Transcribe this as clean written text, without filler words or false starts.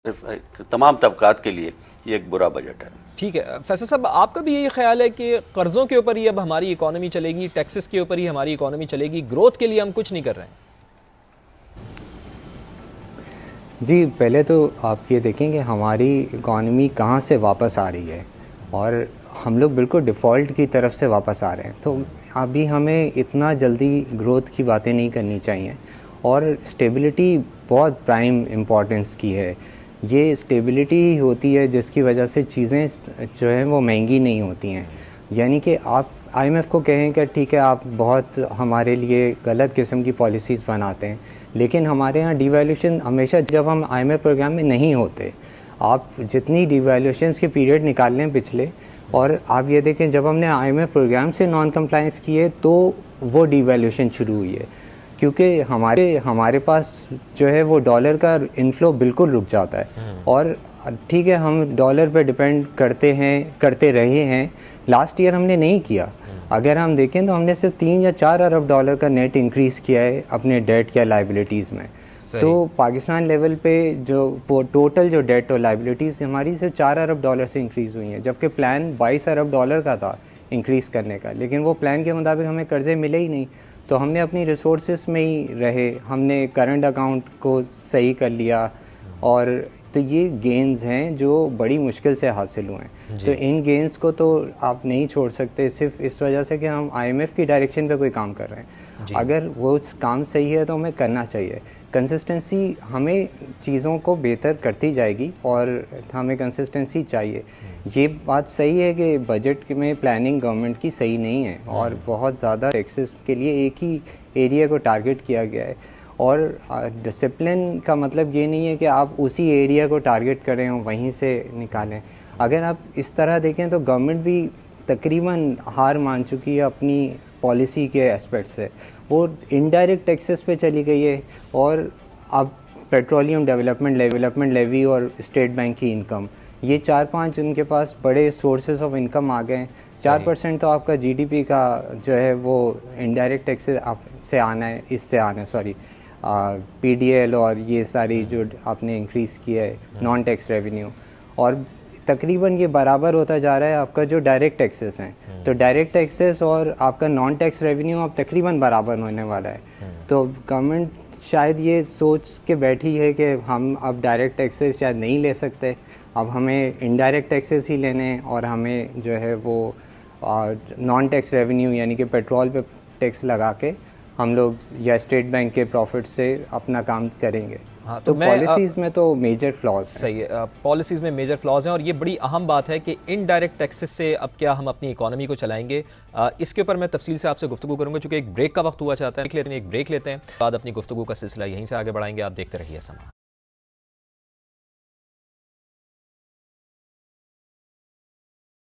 सिर्फ तमाम तबकात के लिए ये एक बुरा बजट है। ठीक है फैसल साहब, आपका भी यही ख्याल है कि कर्जों के ऊपर ही अब हमारी इकोनॉमी चलेगी, टैक्सेस के ऊपर ही हमारी इकोनॉमी चलेगी, ग्रोथ के लिए हम कुछ नहीं कर रहे हैं? जी, पहले तो आप ये देखें कि हमारी इकॉनमी कहाँ से वापस आ रही है और हम लोग बिल्कुल डिफ़ॉल्ट की तरफ से वापस आ रहे हैं। तो अभी हमें इतना जल्दी ग्रोथ की बातें नहीं करनी चाहिए और स्टेबिलिटी बहुत प्राइम इम्पोर्टेंस की है। ये स्टेबिलिटी ही होती है जिसकी वजह से चीज़ें जो हैं वो महंगी नहीं होती हैं। यानी कि आप आईएमएफ को कहें कि ठीक है आप बहुत हमारे लिए गलत किस्म की पॉलिसीज़ बनाते हैं, लेकिन हमारे यहाँ डिवैल्यूशन हमेशा जब हम आईएमएफ प्रोग्राम में नहीं होते, आप जितनी डिवैल्यूशंस के पीरियड निकाल लें पिछले, और आप ये देखें जब हमने आईएमएफ प्रोग्राम से नॉन कंप्लायंस किए तो वो डिवैल्यूशन शुरू हुई है, क्योंकि हमारे पास जो है वो डॉलर का इनफ्लो बिल्कुल रुक जाता है। और ठीक है हम डॉलर पे डिपेंड करते रहे हैं, लास्ट ईयर हमने नहीं किया। अगर हम देखें तो हमने सिर्फ 3 या 4 अरब डॉलर का नेट इंक्रीज़ किया है अपने डेट या लाइबिलिटीज़ में। तो पाकिस्तान लेवल पे जो टोटल जो डेट और लाइबिलिटीज़ हमारी सिर्फ 4 अरब डॉलर से इंक्रीज़ हुई हैं, जबकि प्लान 22 अरब डॉलर का था इंक्रीज़ करने का, लेकिन वो प्लान के मुताबिक हमें कर्ज़े मिले ही नहीं। तो हमने अपनी रिसोर्सेज में ही रहे, हमने करंट अकाउंट को सही कर लिया, और तो ये गेंस हैं जो बड़ी मुश्किल से हासिल हुए हैं। तो इन गेंस को तो आप नहीं छोड़ सकते सिर्फ इस वजह से कि हम आईएमएफ की डायरेक्शन पे कोई काम कर रहे हैं। अगर वो काम सही है तो हमें करना चाहिए। कंसिस्टेंसी हमें चीज़ों को बेहतर करती जाएगी और हमें कंसिस्टेंसी चाहिए। ये बात सही है कि बजट में प्लानिंग गवर्नमेंट की सही नहीं है और बहुत ज़्यादा टैक्सेस के लिए एक ही एरिया को टारगेट किया गया है। और डिसिप्लिन का मतलब ये नहीं है कि आप उसी एरिया को टारगेट करें और वहीं से निकालें। अगर आप इस तरह देखें तो गवर्नमेंट भी तकरीबन हार मान चुकी है अपनी पॉलिसी के एस्पेक्ट से। वो इनडायरेक्ट टैक्सेस पे चली गई है और अब पेट्रोलियम डेवलपमेंट लेवी और स्टेट बैंक की इनकम, ये 4-5 उनके पास बड़े सोर्सेज ऑफ इनकम आ गए हैं। 4% तो आपका जीडीपी का जो है वो इनडायरेक्ट टैक्सेस से आना है, इससे आना है, सॉरी पीडीएल और ये सारी जो आपने इंक्रीज़ किया है नॉन टैक्स रेवेन्यू, और तकरीबन ये बराबर होता जा रहा है आपका जो डायरेक्ट टैक्सेस हैं। तो डायरेक्ट टैक्सेस और आपका नॉन टैक्स रेवेन्यू अब तकरीबन बराबर होने वाला है। तो गवर्नमेंट शायद ये सोच के बैठी है कि हम अब डायरेक्ट टैक्सेस शायद नहीं ले सकते, अब हमें इनडायरेक्ट टैक्सेस ही लेने हैं, और हमें जो है वो नॉन टैक्स रेवेन्यू यानी कि पेट्रोल पे टैक्स लगा के हम लोग या स्टेट बैंक के प्रॉफिट से अपना काम करेंगे। हाँ, तो पॉलिसीज़ में तो मेजर फ्लॉज हैं। सही है, पॉलिसीज़ में मेजर फ्लॉज हैं, और ये बड़ी अहम बात है कि इनडायरेक्ट टैक्सेस से अब क्या हम अपनी इकोनॉमी को चलाएंगे। इसके ऊपर मैं तफसील से आपसे गुफ्तगू करूंगा, चूँकि एक ब्रेक का वक्त हुआ चाहता है। एक ब्रेक लेते हैं, बाद अपनी गुफ्तगू का सिलसिला यहीं से आगे बढ़ाएंगे। आप देखते रहिए समा।